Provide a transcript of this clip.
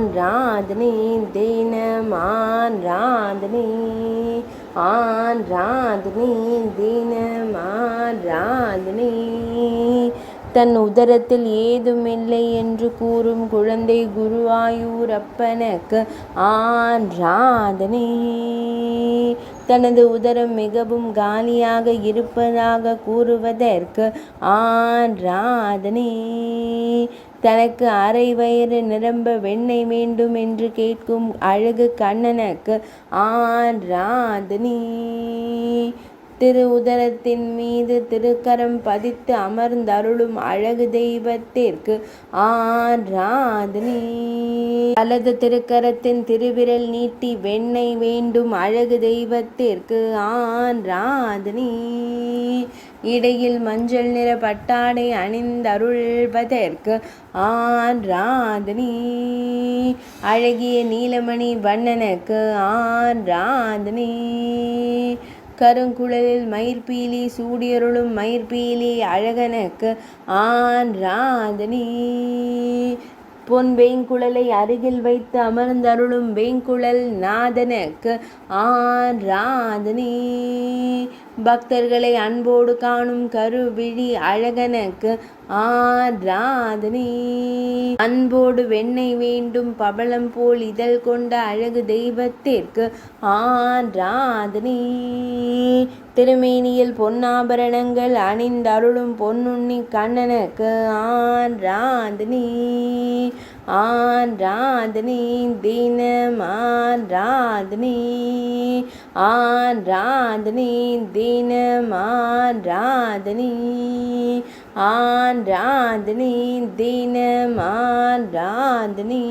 ஆராதனை தினம் ஆராதனை ஆராதனை தினம் ஆராதனை. தன் உதரத்தில் ஏதுமில்லை என்று கூறும் குழந்தை குருவாயூரப்பனுக்கு ஆராதனை. தனது உதரம் மிகவும் காலியாக இருப்பதாக கூறுவதற்கு ஆராதனை. தனக்கு அரை வயிறு நிரம்ப வெண்ணெய் வேண்டும் என்று கேட்கும் அழகு கண்ணனுக்கு ஆராதனை. திரு உதரத்தின் மீது திருக்கரம் பதித்து அமர்ந்தருளும் அழகு தெய்வத்திற்கு ஆராதனை. வலது திருக்கரத்தின் திருவிரல் நீட்டி வெண்ணெய் வேண்டும் அழகு தெய்வத்திற்கு ஆராதனை. இடையில் மஞ்சள் நிற பட்டாடை அணிந்தருள்வதற்கு ஆராதனை. அழகிய நீலமணி வண்ணனுக்கு ஆராதனை. கருங்குழலில் மயிர்பீலி சூடியருளும் மயிர்பீலி அழகனுக்கு ஆராதனை. பொன் வேங்குழலை அருகில் வைத்து அமர்ந்தருளும் வேங்குழல் நாதனுக்கு ஆராதனை. பக்தர்களை அன்போடு காணும் கருவிழி அழகனுக்கு ஆராதனை. அன்போடு வெண்ணெய் வேண்டும் பவளம் போல் இதழ் கொண்ட அழகு தெய்வத்திற்கு ஆராதனை. திருமேனியில் பொன்னாபரணங்கள் அணிந்தருளும் பொன்னுண்ணி கண்ணனுக்கு ஆராதனை. ஆராதனை தினம் ஆராதனை ஆராதனை தினம் ஆராதனை ஆராதனை தினம் ஆராதனை.